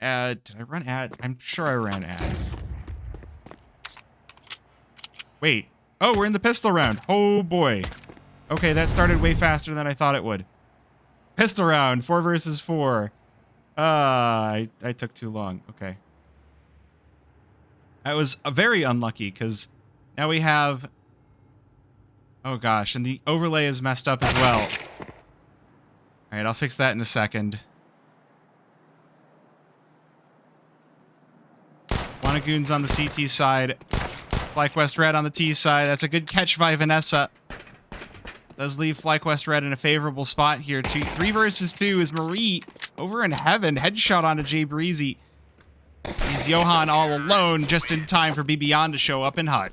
Did I run ads? I'm sure I ran ads. Wait. Oh, we're in the pistol round. Oh, boy. Okay, that started way faster than I thought it would. Pistol round, 4 versus 4. I took too long. Okay. I was very unlucky because now we have... Oh, gosh, and the overlay is messed up as well. All right, I'll fix that in a second. Goons on the CT side. FlyQuest Red on the T side. That's a good catch by Vanessa. Does leave FlyQuest Red in a favorable spot here. 3 versus 2 is Marie over in heaven. Headshot onto Jay Breezy. He's Johan all alone just in time for BBon to show up in HUD.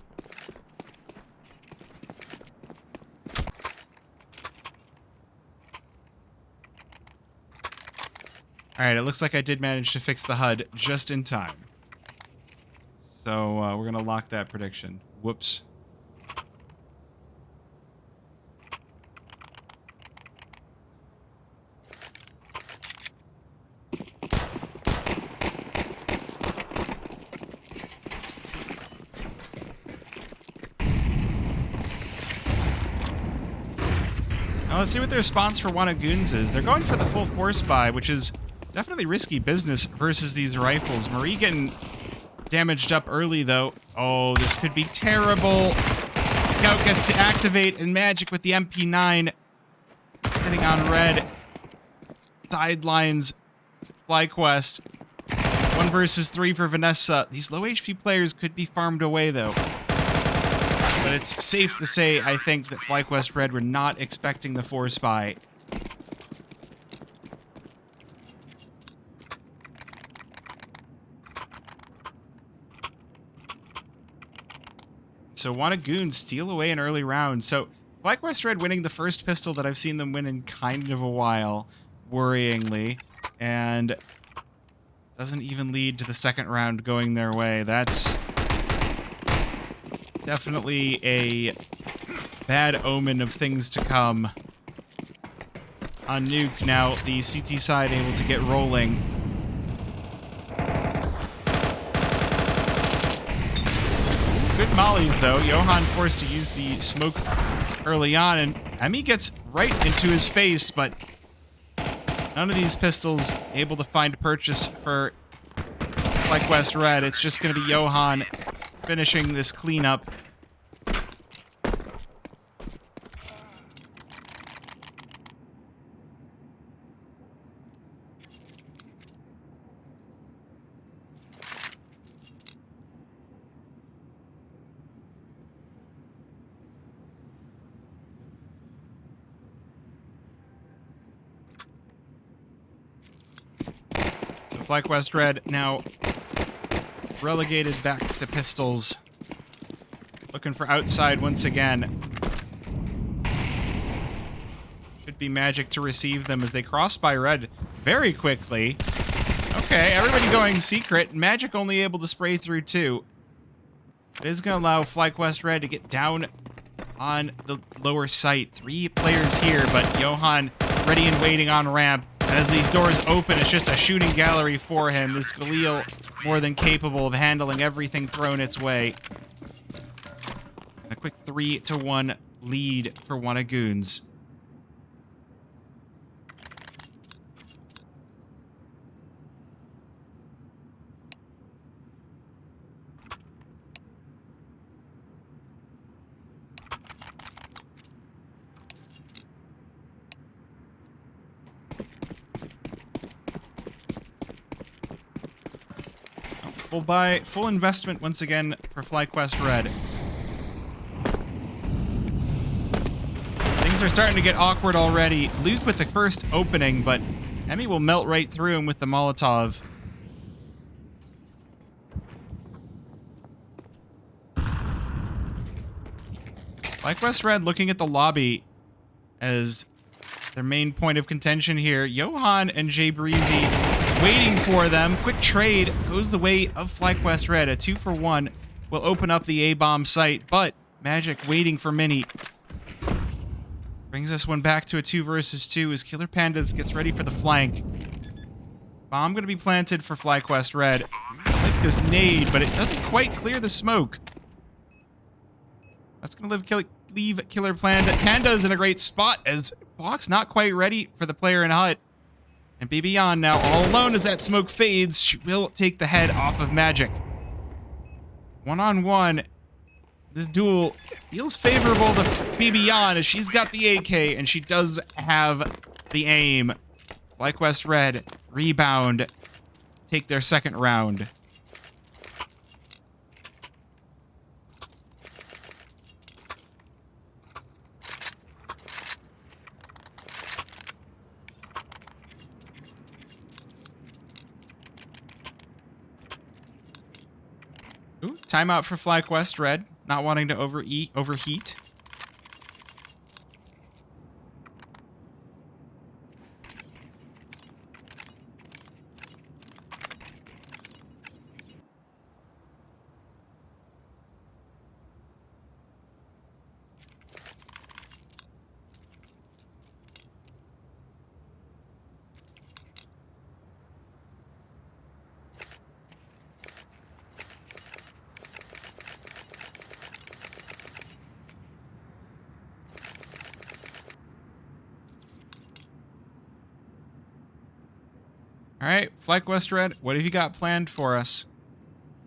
Alright, it looks like I did manage to fix the HUD just in time. So we're going to lock that prediction. Whoops. Now let's see what the response for Goons is. They're going for the full force buy, which is definitely risky business versus these rifles. Marie getting damaged up early, though. Oh, this could be terrible. Scout gets to activate, and Magic with the MP9 sitting on red. Sidelines FlyQuest. 1 versus 3 for Vanessa. These low HP players could be farmed away, though. But it's safe to say, I think, that FlyQuest Red were not expecting the force buy. So Goons steal away an early round. So FlyQuest Red winning the first pistol that I've seen them win in kind of a while, worryingly. And doesn't even lead to the second round going their way. That's definitely a bad omen of things to come. On Nuke, now the CT side able to get rolling. Good mollies, though. Johan forced to use the smoke early on, and Emmy gets right into his face, but none of these pistols able to find a purchase for FlyQuest Red. It's just going to be Johan finishing this cleanup. FlyQuest Red now relegated back to pistols. Looking for outside once again. Should be Magic to receive them as they cross by Red very quickly. Okay, everybody going secret. Magic only able to spray through 2. It is going to allow FlyQuest Red to get down on the lower site. 3 players here, but Johan ready and waiting on ramp. As these doors open, it's just a shooting gallery for him. This Galil more than capable of handling everything thrown its way. A quick 3-1 lead for Goons. Full investment once again for FlyQuest Red. Things are starting to get awkward already. Luke with the first opening, but Emmy will melt right through him with the Molotov. FlyQuest Red looking at the lobby as their main point of contention here. Johan and Jay Breezy waiting for them. Quick trade goes the way of FlyQuest Red. A 2-for-1 will open up the A-bomb site, but Magic waiting for Mini. Brings this one back to a 2 versus 2 as Killer Pandas gets ready for the flank. Bomb going to be planted for FlyQuest Red. I like this nade, but it doesn't quite clear the smoke. That's going to leave Killer Pandas in a great spot as Fox not quite ready for the player in hut. And BB now all alone as that smoke fades. She will take the head off of Magic. One-on-one. This duel feels favorable to BB as she's got the AK and she does have the aim. FlyQuest Red rebound. Take their second round. Ooh, timeout for FlyQuest Red, not wanting to overheat. All right, FlyQuest Red, what have you got planned for us?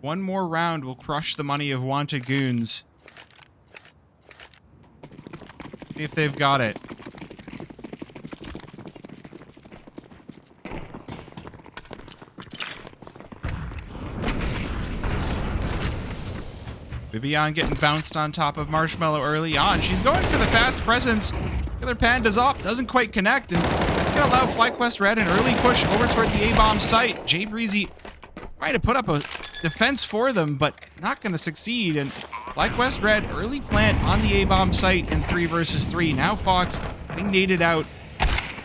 One more round will crush the money of Wanted Goons. See if they've got it. Vivian getting bounced on top of Marshmallow early on. She's going for the fast presence. Killer Panda's off, doesn't quite connect, and that's going to allow FlyQuest Red an early push over toward the A-bomb site. Jay Breezy trying to put up a defense for them, but not going to succeed, and FlyQuest Red early plant on the A-bomb site in 3 versus 3. Now Fox getting naded out,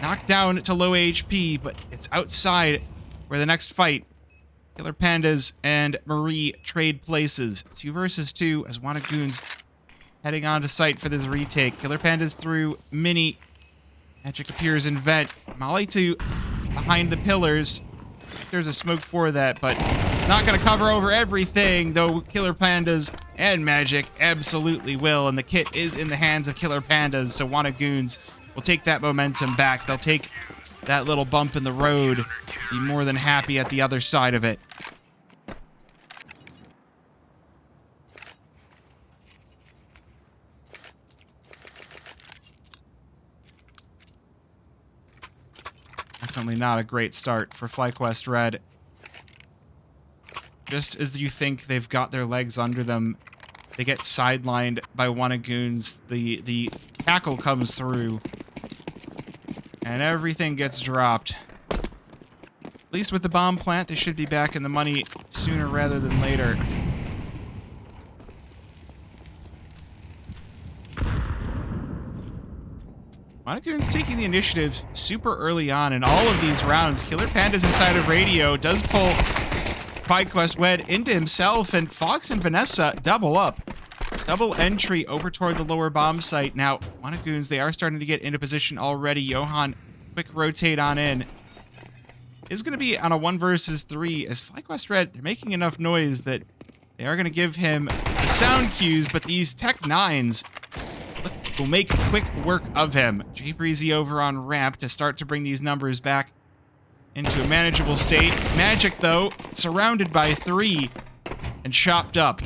knocked down to low HP, but it's outside where the next fight. Killer Pandas and Marie trade places. 2 versus 2 as Wanted Goons heading on to site for this retake. Killer Pandas through Mini. Magic appears in Vent. Molly to behind the pillars. There's a smoke for that, but not going to cover over everything, though Killer Pandas and Magic absolutely will, and the kit is in the hands of Killer Pandas, so Wanted Goons will take that momentum back. They'll take that little bump in the road, be more than happy at the other side of it. Definitely not a great start for FlyQuest Red. Just as you think they've got their legs under them, they get sidelined by Wanted Goons. The tackle comes through, and everything gets dropped. At least with the bomb plant, they should be back in the money sooner rather than later. Wanted Goons taking the initiative super early on in all of these rounds. Killer Pandas inside of radio does pull FlyQuest Red into himself, and Fox and Vanessa double up. Double entry over toward the lower bomb site. Now, Wanted Goons, they are starting to get into position already. Johan, quick rotate on in. Is going to be on a 1 versus 3 as FlyQuest Red, they're making enough noise that they are going to give him the sound cues, but these Tech 9s will make quick work of him. Jay Breezy over on ramp to start to bring these numbers back into a manageable state. Magic, though, surrounded by 3 and chopped up.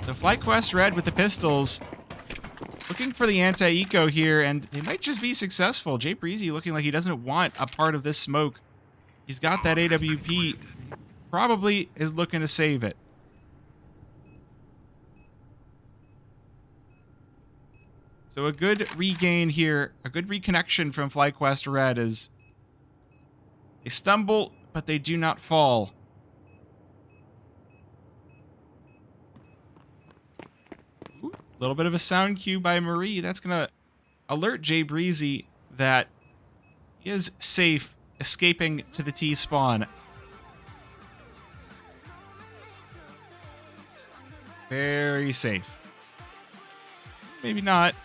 So FlyQuest Red with the pistols looking for the anti-eco here, and they might just be successful. Jay Breezy looking like he doesn't want a part of this smoke. He's got that AWP. Probably is looking to save it. So a good regain here, a good reconnection from FlyQuest Red as they stumble, but they do not fall. A little bit of a sound cue by Marie. That's going to alert Jay Breezy that he is safe escaping to the T-spawn. Very safe. Maybe not.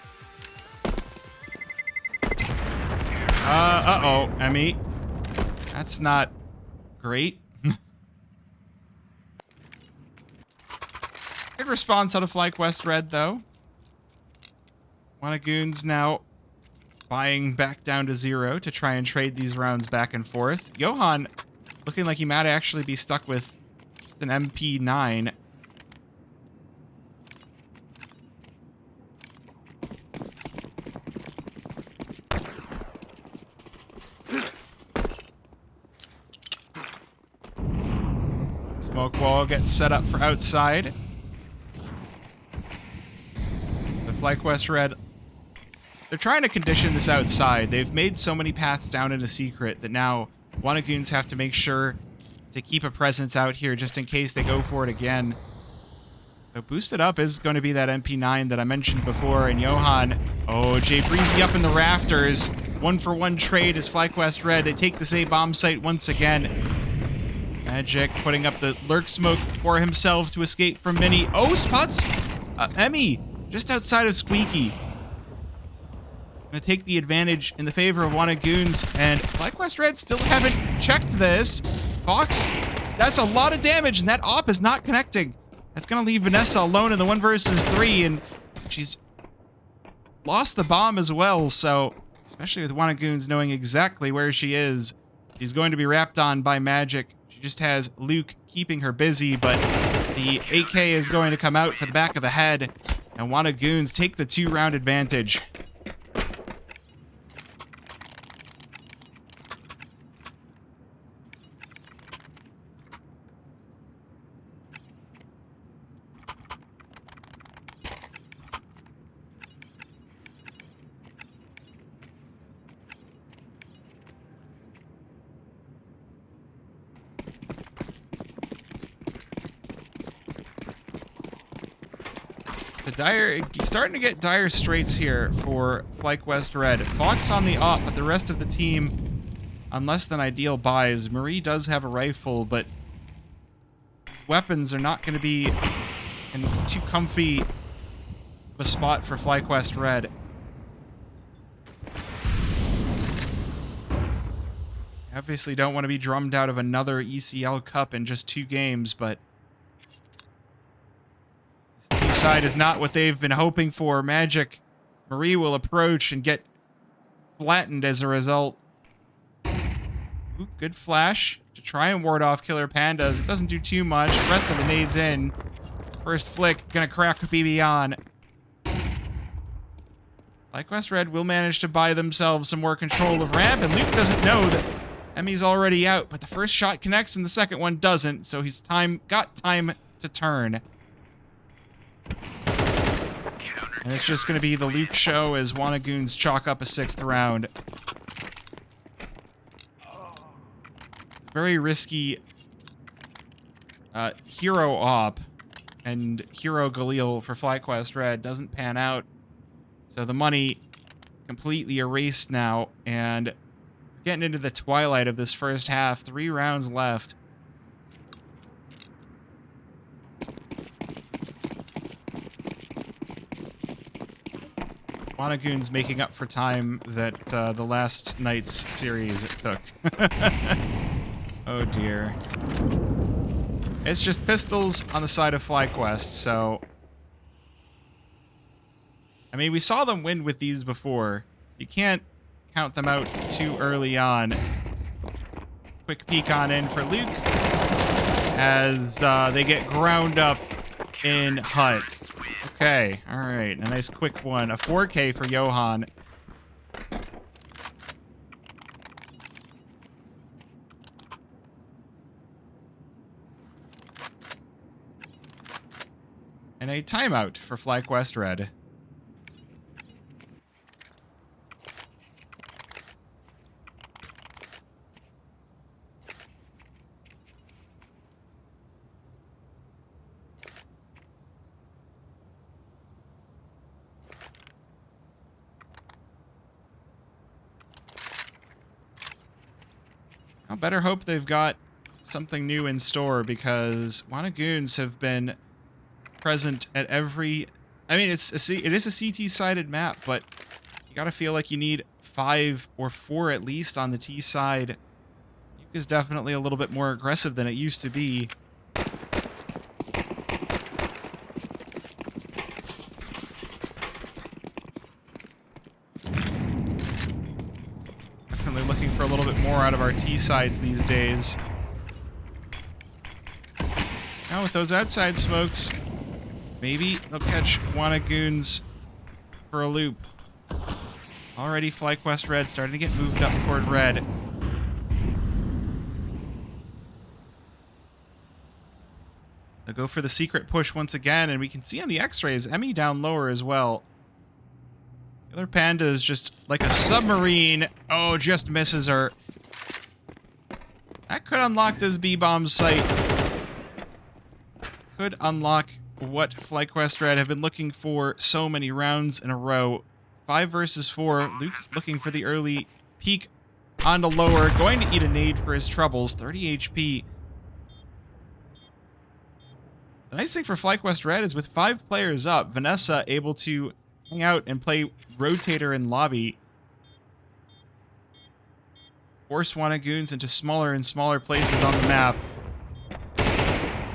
Uh-oh, Emmy. That's not great. Good response out of FlyQuest Red, though. Goons now buying back down to 0 to try and trade these rounds back and forth. Johan looking like he might actually be stuck with just an MP9. Smoke wall gets set up for outside. The FlyQuest Red, they're trying to condition this outside. They've made so many paths down into secret that now Goons have to make sure to keep a presence out here just in case they go for it again. So boosted up is going to be that MP9 that I mentioned before, and Johan, oh, Jay Breezy up in the rafters. 1-for-1 trade as FlyQuest Red. They take this A bomb site once again. Magic putting up the lurk smoke for himself to escape from Mini. Oh, spots Emmy just outside of Squeaky. Gonna take the advantage in the favor of Goons, and FlyQuest Red still haven't checked this. Fox, that's a lot of damage, and that op is not connecting. That's gonna leave Vanessa alone in the 1 versus 3, and she's lost the bomb as well, so especially with Goons knowing exactly where she is, she's going to be wrapped on by Magic. She just has Luke keeping her busy, but the AK is going to come out for the back of the head, and Goons take the 2-round advantage. Starting to get dire straits here for FlyQuest Red. Fox on the op, but the rest of the team on less than ideal buys. Marie does have a rifle, but weapons are not going to be in too comfy of a spot for FlyQuest Red. Obviously don't want to be drummed out of another ECL Cup in just 2 games, but side is not what they've been hoping for. Magic, Marie will approach and get flattened as a result. Ooh, good flash to try and ward off Killer Pandas. It doesn't do too much. The rest of the nades in. First flick, gonna crack BB on. FlyQuest Red will manage to buy themselves some more control of ramp, and Luke doesn't know that Emmy's already out, but the first shot connects and the second one doesn't, so he's got time to turn. And it's just going to be the Luke show as Goons chalk up a 6th round. Very risky hero op and hero Galil for FlyQuest Red doesn't pan out. So the money completely erased now, and getting into the twilight of this first half. 3 rounds left. Goons making up for time that the last night's series took. Oh dear. It's just pistols on the side of FlyQuest, so... I mean, we saw them win with these before. You can't count them out too early on. Quick peek on in for Luke as they get ground up in Hut. Okay, alright, a nice quick one. A 4K for Johan. And a timeout for FlyQuest Red. I better hope they've got something new in store, because Goons have been present at every... I mean, it is a CT-sided map, but you gotta feel like you need 5 or 4 at least on the T side. is definitely a little bit more aggressive than it used to be. Definitely looking for a little bit more out of our T sides these days. Now with those outside smokes, maybe they'll catch Goons for a loop. Already FlyQuest Red starting to get moved up toward red. They'll go for the secret push once again, and we can see on the x-rays, Emmy down lower as well. Killer Panda is just like a submarine. Oh, just misses her. That could unlock this B-bomb site. Could unlock what FlyQuest Red have been looking for so many rounds in a row. 5 versus 4. Luke looking for the early peek onto lower. Going to eat a nade for his troubles. 30 HP. The nice thing for FlyQuest Red is with 5 players up, Vanessa able to hang out and play rotator in lobby. Force Goons into smaller and smaller places on the map.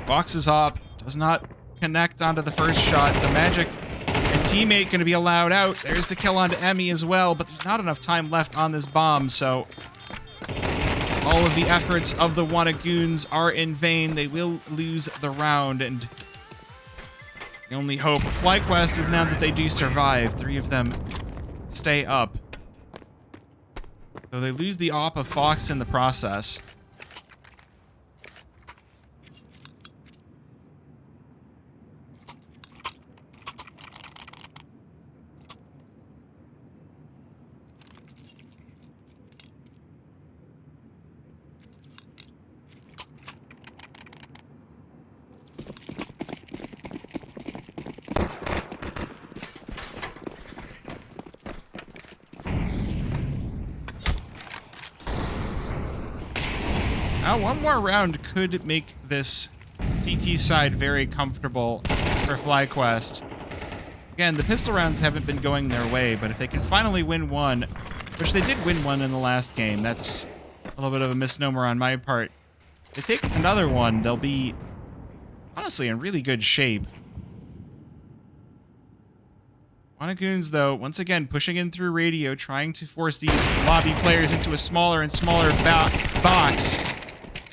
Boxes up. Does not connect onto the first shot. So Magic and teammate going to be allowed out. There's the kill onto Emmy as well, but there's not enough time left on this bomb, so all of the efforts of the Goons are in vain. They will lose the round, and the only hope of FlyQuest is now that they do survive. 3 of them stay up. So they lose the op of Fox in the process. Now, one more round could make this CT side very comfortable for FlyQuest. Again, the pistol rounds haven't been going their way, but if they can finally win one, which they did win one in the last game, that's a little bit of a misnomer on my part. If they take another one, they'll be, honestly, in really good shape. Goons, though, once again, pushing in through radio, trying to force these lobby players into a smaller and smaller box.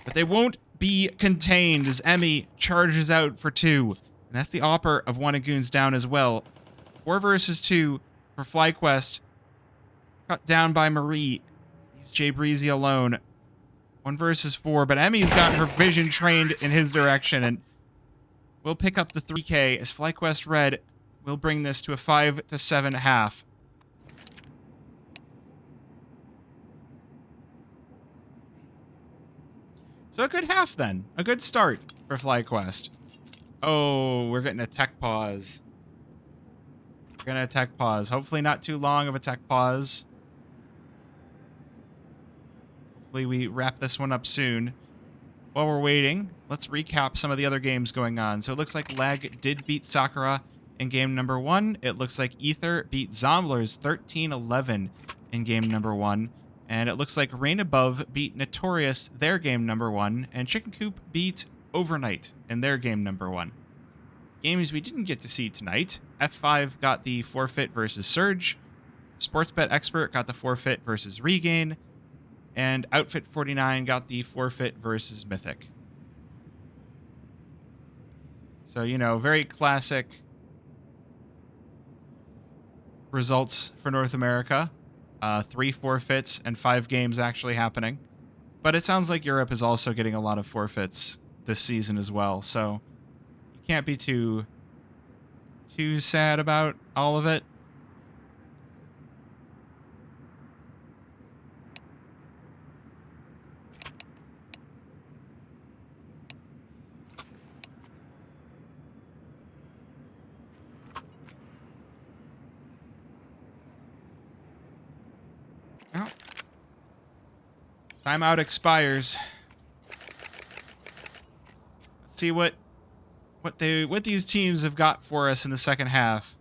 But they won't be contained as Emmy charges out for 2. And that's the opper of Goons down as well. 4 versus 2 for FlyQuest. Cut down by Marie. Leaves Jay Breezy alone. 1 versus 4, but Emmy's got her vision trained in his direction, and will pick up the 3K as FlyQuest Red will bring this to a 5-7 half. So a good half then. A good start for FlyQuest. Oh, we're getting a tech pause. We're getting a tech pause. Hopefully not too long of a tech pause. Hopefully we wrap this one up soon. While we're waiting, let's recap some of the other games going on. So it looks like Lag did beat Sakura in game number 1. It looks like Ether beat Zomblers 13-11 in game number 1. And it looks like Rain Above beat Notorious their game number 1. And Chicken Coop beat Overnight in their game number 1. Games we didn't get to see tonight. F5 got the forfeit versus Surge. Sportsbet Expert got the forfeit versus Regain. And Outfit 49 got the forfeit versus Mythic. So, you know, very classic results for North America. 3 forfeits and 5 games actually happening. But it sounds like Europe is also getting a lot of forfeits this season as well. So you can't be too sad about all of it. Well, timeout expires. Let's see what these teams have got for us in the second half.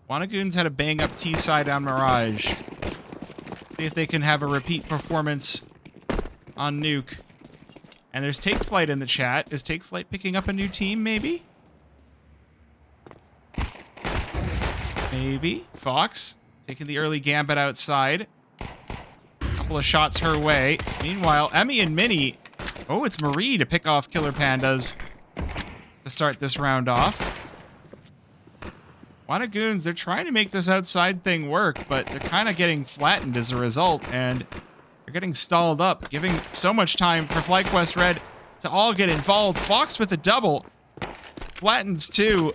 Goons had a bang up T side on Mirage. See if they can have a repeat performance on Nuke. And there's Take Flight in the chat. Is Take Flight picking up a new team, maybe? Maybe. Fox taking the early gambit outside. Couple of shots her way. Meanwhile, Emmy and Minnie. Oh, it's Marie to pick off Killer Pandas to start this round off. Goons, they're trying to make this outside thing work, but they're kind of getting flattened as a result, and they're getting stalled up, giving so much time for FlyQuest Red to all get involved. Fox with a double. Flattens two.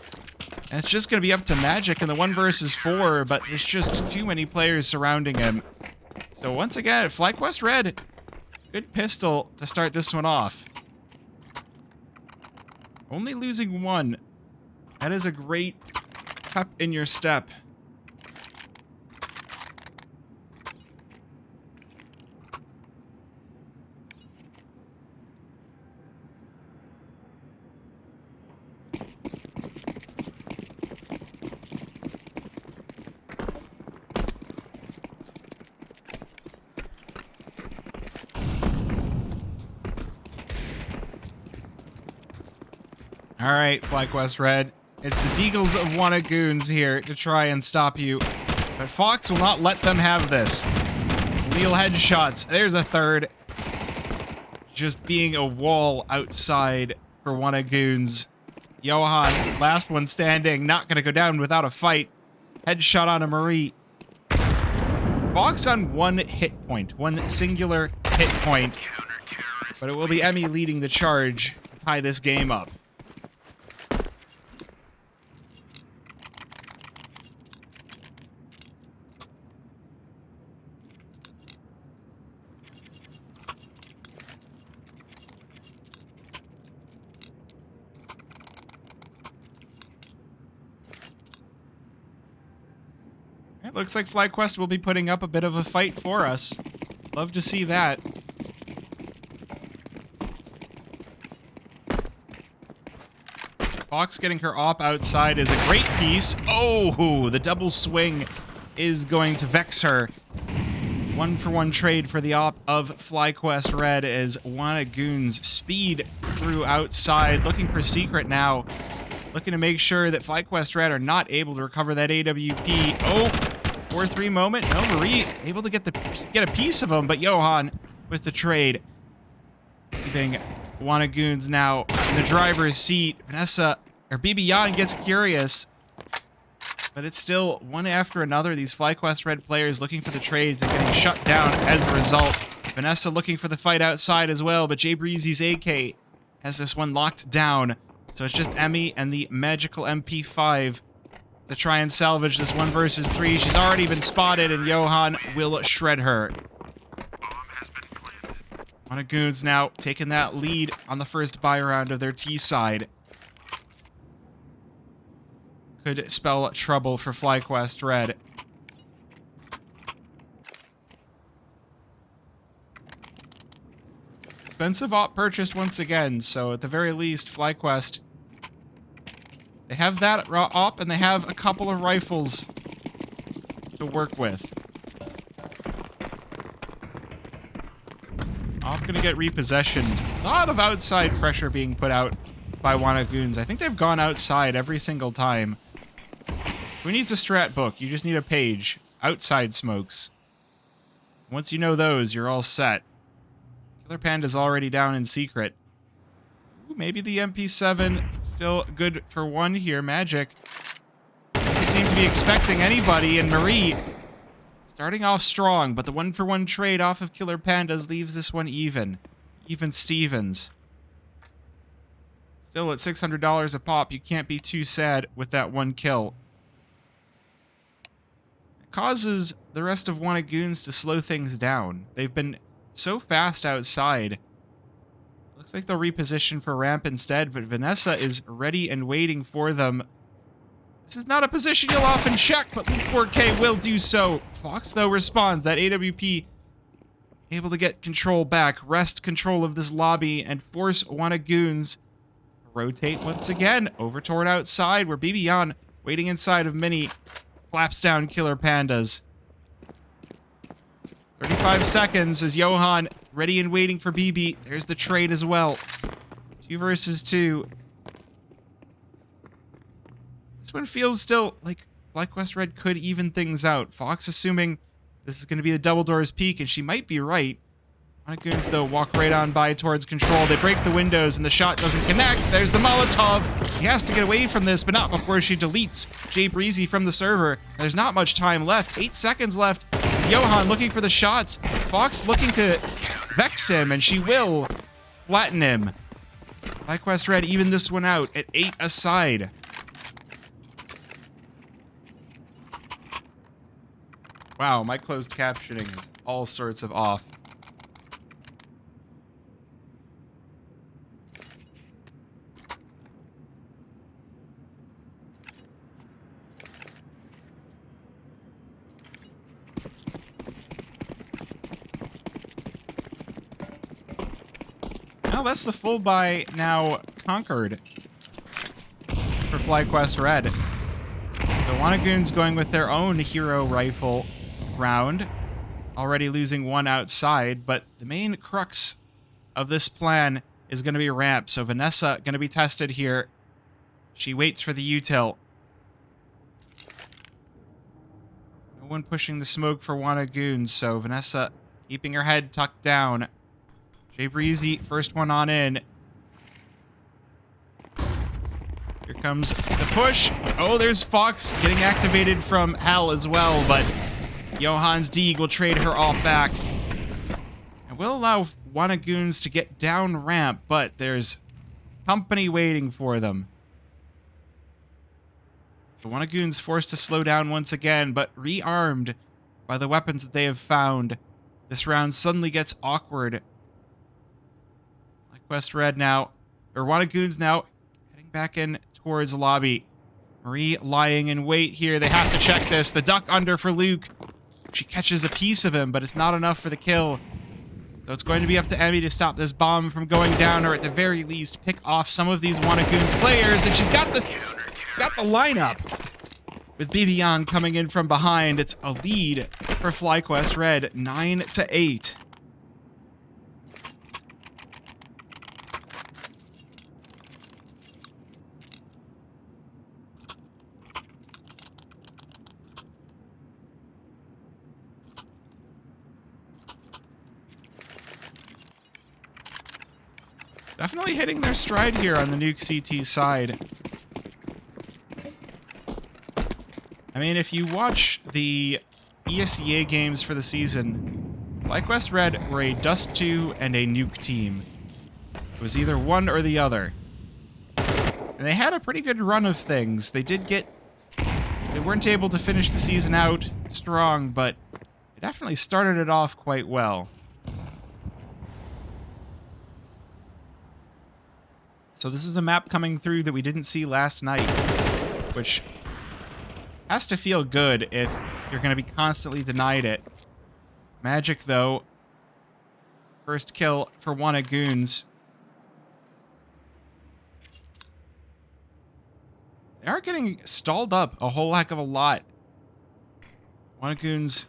And it's just going to be up to Magic in the 1 versus 4, but there's just too many players surrounding him. So once again, FlyQuest Red, good pistol to start this one off. Only losing 1. That is a great pep in your step. All right, FlyQuest Red. It's the Deagles of Goons here to try and stop you. But Fox will not let them have this. Lethal headshots. There's a third. Just being a wall outside for Goons. Johan, last one standing. Not going to go down without a fight. Headshot on a Marie. Fox on 1 hit point. 1 singular hit point. But it will be Emmy leading the charge to tie this game up. It looks like FlyQuest will be putting up a bit of a fight for us. Love to see that. Fox getting her op outside is a great piece. Oh, the double swing is going to vex her. 1-for-1 trade for the op of FlyQuest Red as Goons speed through outside, looking for Secret now. Looking to make sure that FlyQuest Red are not able to recover that AWP. Oh, 4-3 moment. No, Marie able to get a piece of him, but Johan with the trade. Leaving Goons now in the driver's seat. Vanessa, or BB Yan gets curious. But it's still one after another. These FlyQuest Red players looking for the trades and getting shut down as a result. Vanessa looking for the fight outside as well, but Jay Breezy's AK has this one locked down. So it's just Emmy and the magical MP5 to try and salvage this 1 versus 3. She's already been spotted, and Johan will shred her. Goons now taking that lead on the first buy round of their T side. Could spell trouble for FlyQuest Red. Expensive op purchased once again, so at the very least, FlyQuest, they have that op and they have a couple of rifles to work with. Op gonna get repossessioned. A lot of outside pressure being put out by Goons. I think they've gone outside every single time. Who needs a strat book? You just need a page. Outside smokes. Once you know those, you're all set. Killer Panda's already down in secret. Ooh, maybe the MP7 still good for 1 here. Magic doesn't seem to be expecting anybody, and Marie starting off strong, but the 1-for-1 trade off of Killer Pandas leaves this one even. Even Stevens. Still at $600 a pop, you can't be too sad with that 1 kill. It causes the rest of Goons to slow things down. They've been so fast outside. Looks like they'll reposition for ramp instead, but Vanessa is ready and waiting for them. This is not a position you'll often check, but Luke 4K will do so. Fox, though, responds. That AWP able to get control back, wrest control of this lobby, and force Goons to rotate once again over toward outside, where BB Yan, waiting inside of Mini, claps down Killer Pandas. 35 seconds as Johan ready and waiting for BB. There's the trade as well. 2 versus 2. This one feels still like FlyQuest Red could even things out. Fox assuming this is going to be the double doors peak, and she might be right. Goons, though, walk right on by towards control. They break the windows, and the shot doesn't connect. There's the Molotov. He has to get away from this, but not before she deletes Jay Breezy from the server. There's not much time left. 8 seconds left. Johan looking for the shots. Fox looking to vex him, and she will flatten him. FlyQuest Red even this one out at 8 aside. Wow, my closed captioning is all sorts of off. Well, that's the full buy now conquered for FlyQuest Red. The Goons going with their own hero rifle round, already losing 1 outside, but the main crux of this plan is going to be ramp, so Vanessa going to be tested here. She waits for the util. No one pushing the smoke for Goons, so Vanessa keeping her head tucked down. Jay Breezy, first one on in. Here comes the push. Oh, there's Fox getting activated from hell as well, but Johan's Deeg will trade her off back. And will allow Goons to get down ramp, but there's company waiting for them. So Goons forced to slow down once again, but rearmed by the weapons that they have found. This round suddenly gets awkward. FlyQuest Red now, or Goons now, heading back in towards lobby. Marie lying in wait here. They have to check this. The duck under for Luke. She catches a piece of him, but it's not enough for the kill. So it's going to be up to Emmy to stop this bomb from going down, or at the very least, pick off some of these Goons players. And she's got the lineup. With Bibian coming in from behind, it's a lead for FlyQuest Red, 9-8. Definitely hitting their stride here on the Nuke CT side. I mean, if you watch the ESEA games for the season, FlyQuest Red were a Dust 2 and a Nuke team. It was either one or the other. And they had a pretty good run of things. They weren't able to finish the season out strong, but they definitely started it off quite well. So this is a map coming through that we didn't see last night, which has to feel good if you're going to be constantly denied it. Magic, though, first kill for Goons. They are getting stalled up a whole heck of a lot. Goons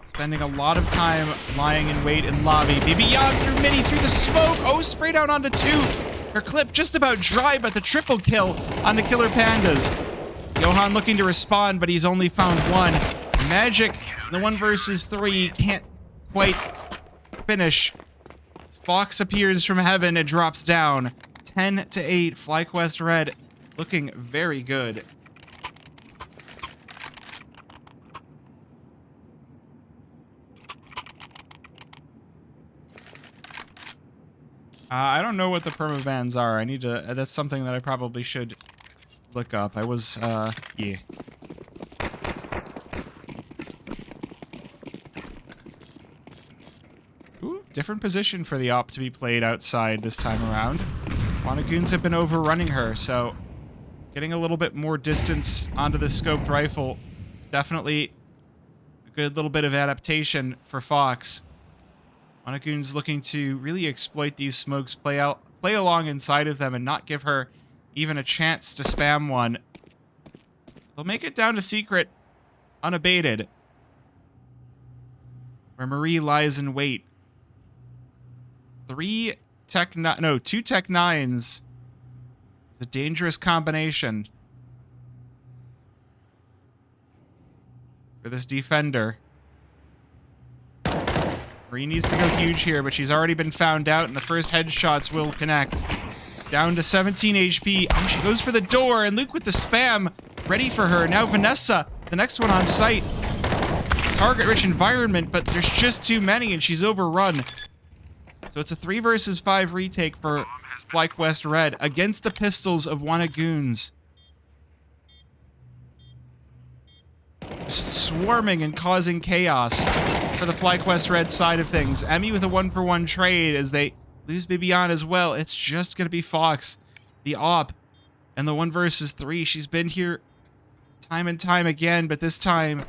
spending a lot of time lying in wait in lobby. Beyond through mini, through the smoke. Oh, spray down onto 2. Her clip just about dry, but the triple kill on the Killer Pandas. Johan looking to respond, but he's only found 1. Magic, the 1 versus 3, can't quite finish. Fox appears from heaven and drops down. 10-8, FlyQuest Red looking very good. I don't know what the permabans are. I need to... that's something that I probably should look up. I was, yeah. Ooh, different position for the op to be played outside this time around. Goons have been overrunning her, so getting a little bit more distance onto the scoped rifle is definitely a good little bit of adaptation for Fox. Goons looking to really exploit these smokes, play along inside of them, and not give her even a chance to spam one. They'll make it down to secret, unabated, where Marie lies in wait. 2 Tech 9s. It's a dangerous combination for this defender. Marie needs to go huge here, but she's already been found out, and the first headshots will connect. Down to 17 HP. Oh, she goes for the door, and Luke with the spam ready for her. Now Vanessa, the next one on site. Target-rich environment, but there's just too many, and she's overrun. So it's a 3 versus 5 retake for FlyQuest Red against the pistols of one of Goons. Just swarming and causing chaos for the FlyQuest Red side of things. Emmy with a 1-for-1 trade as they lose Bibiana as well. It's just going to be Fox, the op, and the 1 versus 3. She's been here time and time again, but this time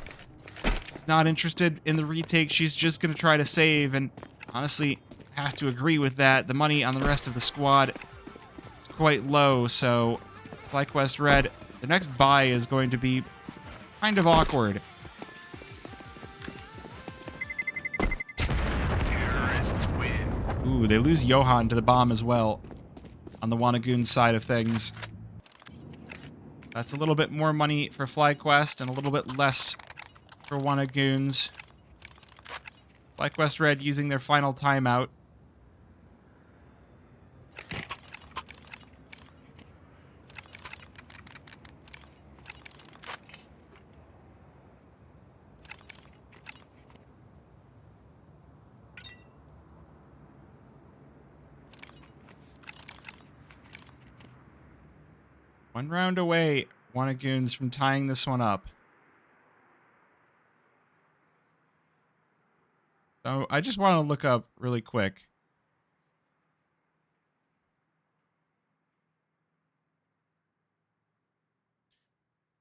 she's not interested in the retake. She's just going to try to save, and honestly, have to agree with that. The money on the rest of the squad is quite low, so FlyQuest Red, the next buy is going to be kind of awkward. Ooh, they lose Johan to the bomb as well on the Wannagoon side of things. That's a little bit more money for FlyQuest and a little bit less for Wannagoons. FlyQuest Red using their final timeout. One round away, Wannagoons, from tying this one up. So I just want to look up really quick.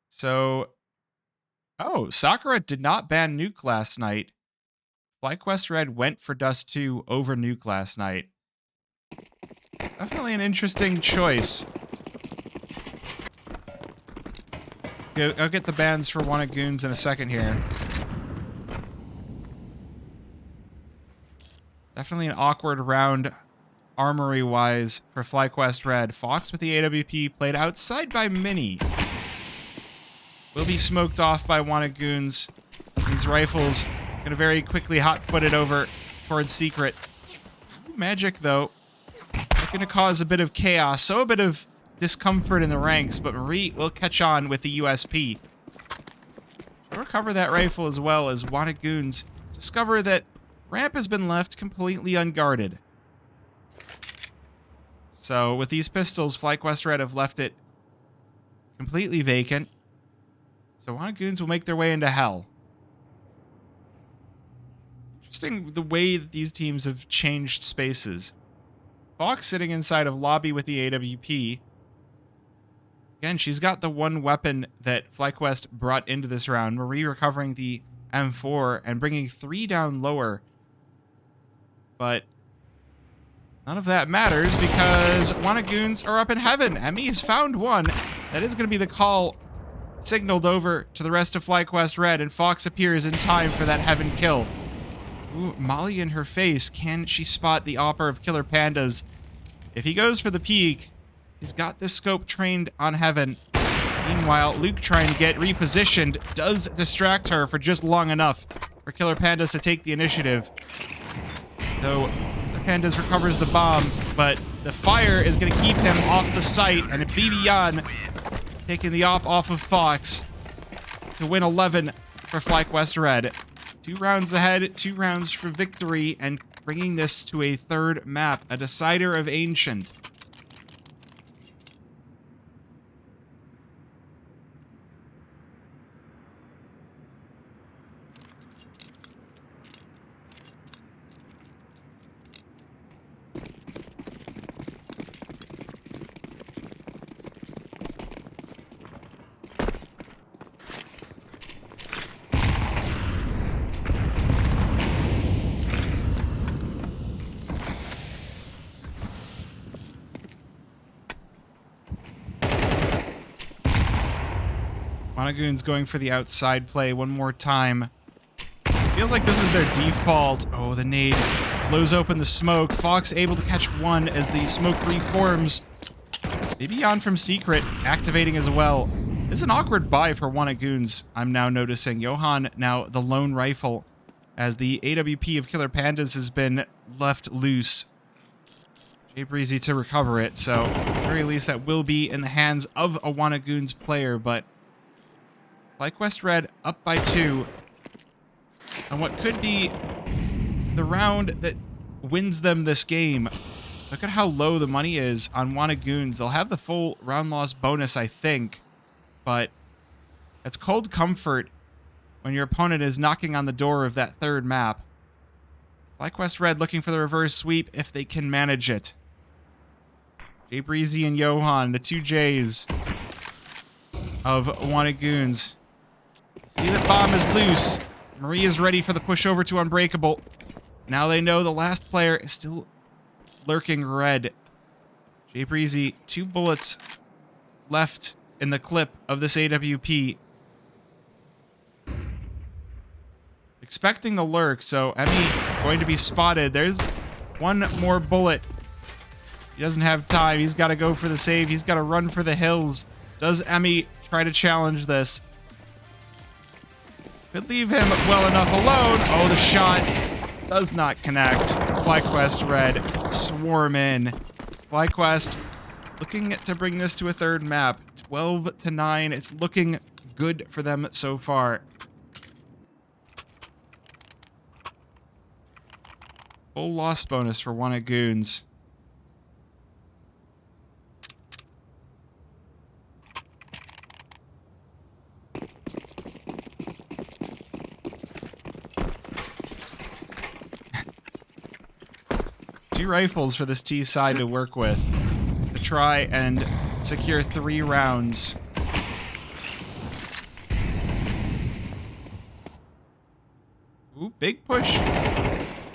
So, oh, Sakura did not ban Nuke last night. FlyQuest Red went for Dust 2 over Nuke last night. Definitely an interesting choice. I'll get the bans for Wannagoons in a second here. Definitely an awkward round armory-wise for FlyQuest Red. Fox with the AWP played outside by Mini. Will be smoked off by Wannagoons. These rifles gonna very quickly hot-foot it over towards Secret. Magic, though, gonna cause a bit of chaos, so a bit of discomfort in the ranks, but Marie will catch on with the USP. She'll recover that rifle as well as Wannagoons discover that ramp has been left completely unguarded. So with these pistols, FlyQuest Red have left it completely vacant. So Wannagoons will make their way into hell. Interesting the way that these teams have changed spaces. Fox sitting inside of lobby with the AWP. Again, she's got the one weapon that FlyQuest brought into this round. Marie recovering the M4 and bringing 3 down lower. But none of that matters because Wannagoons are up in heaven. Emmy has found one. That is going to be the call signaled over to the rest of FlyQuest Red, and Fox appears in time for that heaven kill. Ooh, Molly in her face. Can she spot the opera of Killer Pandas? If he goes for the peek, he's got this scope trained on heaven. Meanwhile, Luke trying to get repositioned does distract her for just long enough for Killer Pandas to take the initiative. So, Killer Pandas recovers the bomb, but the fire is going to keep him off the site, and Bibiana taking the op off of Fox to win 11 for FlyQuest Red. 2 rounds ahead, 2 rounds for victory, and bringing this to a 3rd map, a decider of Ancient. Wannagoons going for the outside play one more time. Feels like this is their default. Oh, the nade blows open the smoke. Fox able to catch one as the smoke reforms. Maybe on from Secret, activating as well. This is an awkward buy for one of Goons, I'm now noticing. Johan now the lone rifle, as the AWP of Killer Pandas has been left loose. Jay Breezy to recover it, so at the very least that will be in the hands of a Wanna Goons player, but FlyQuest Red up by 2 on what could be the round that wins them this game. Look at how low the money is on Wanna Goons. They'll have the full round loss bonus, I think, but it's cold comfort when your opponent is knocking on the door of that third map. FlyQuest Red looking for the reverse sweep if they can manage it. Jay Breezy and Johan, the 2 J's of Wanna Goons. See the bomb is loose. Marie is ready for the push over to Unbreakable. Now they know the last player is still lurking red. Jay Breezy, 2 bullets left in the clip of this AWP. Expecting the lurk, so Emmy going to be spotted. There's one more bullet. He doesn't have time. He's got to go for the save. He's got to run for the hills. Does Emmy try to challenge this? Could leave him well enough alone. Oh, the shot does not connect. FlyQuest Red swarm in. FlyQuest looking to bring this to a third map. 12-9. It's looking good for them so far. Full loss bonus for Wanna Goons. Two rifles for this T side to work with to try and secure 3 rounds. Ooh, big push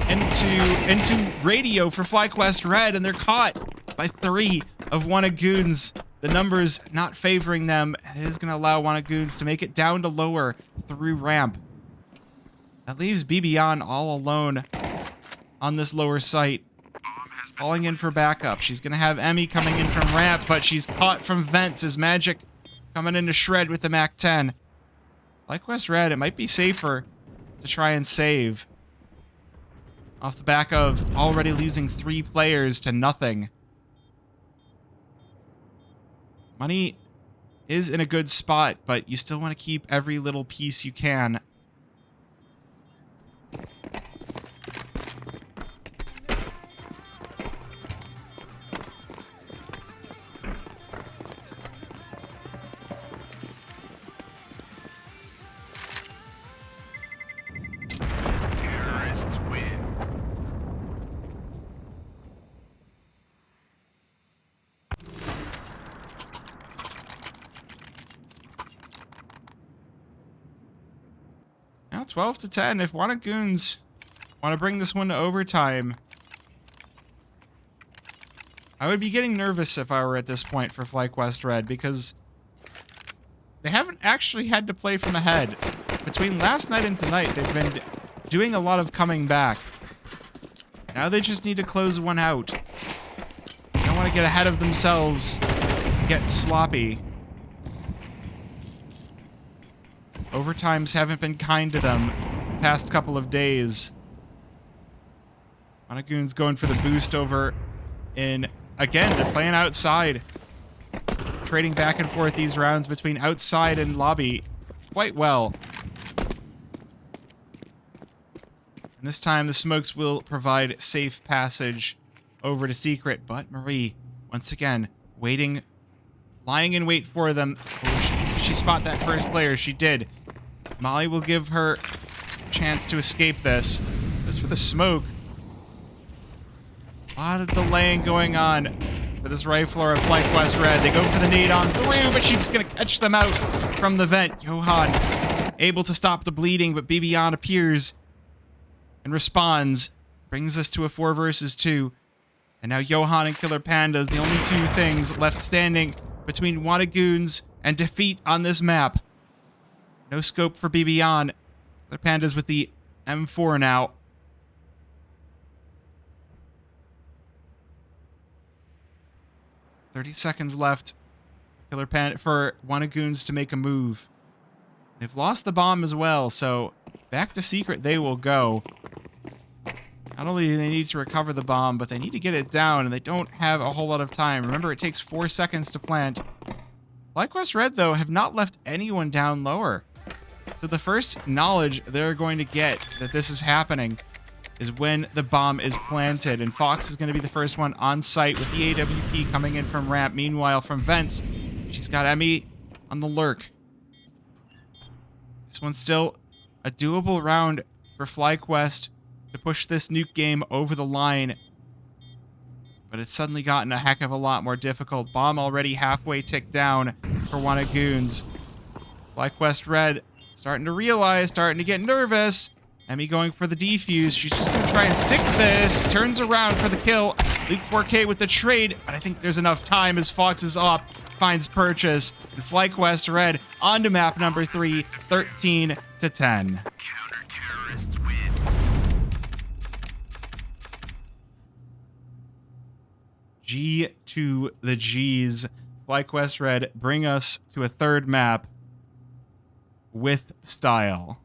into radio for FlyQuest Red, and they're caught by 3 of Wanna Goons. The numbers not favoring them. It is going to allow Wanna Goons to make it down to lower through ramp. That leaves BBon all alone on this lower site. Falling in for backup. She's going to have Emmy coming in from ramp, but she's caught from vents as Magic coming in to shred with the MAC-10. FlyQuest Red, it might be safer to try and save. Off the back of already losing 3 players to nothing. Money is in a good spot, but you still want to keep every little piece you can. Now 12-10. If Wanna Goons want to bring this one to overtime, I would be getting nervous if I were at this point for FlyQuest Red, because they haven't actually had to play from ahead. Between last night and tonight, they've been doing a lot of coming back. Now they just need to close one out. They don't want to get ahead of themselves and get sloppy. Overtimes haven't been kind to them the past couple of days. Wanna Goons going for the boost over in... Again, they're playing outside. Trading back and forth these rounds between outside and lobby quite well. And this time the smokes will provide safe passage over to Secret, but Marie, once again, waiting, lying in wait for them. Oh, she spot that first player? She did. Molly will give her a chance to escape this. Just for the smoke. A lot of delaying going on for this rifler of FlyQuest Red. They go for the nade on through, but she's going to catch them out from the vent. Johan able to stop the bleeding, but BBon appears and responds. Brings us to a 4 versus 2. And now Johan and Killer Pandas, the only 2 things left standing between Wanna Goons and defeat on this map. No scope for BBon. Killer Pandas with the M4 now. 30 seconds left. Killer Pan for one of Goons to make a move. They've lost the bomb as well, so back to secret they will go. Not only do they need to recover the bomb, but they need to get it down, and they don't have a whole lot of time. Remember, it takes 4 seconds to plant. FlyQuest Red, though, have not left anyone down lower. So the first knowledge they're going to get that this is happening is when the bomb is planted, and Fox is going to be the first one on site with the AWP coming in from ramp. Meanwhile, from vents, she's got Emmy on the lurk. This one's still a doable round for FlyQuest to push this Nuke game over the line, but it's suddenly gotten a heck of a lot more difficult. Bomb already halfway ticked down for one of Goons. FlyQuest Red starting to realize, starting to get nervous. Emmy going for the defuse. She's just going to try and stick this. Turns around for the kill. Luke 4K with the trade, but I think there's enough time as Fox is up. Finds purchase. And FlyQuest Red onto map number 3, 13 to 10. Counter-terrorists win. G to the G's. FlyQuest Red bring us to a third map with style.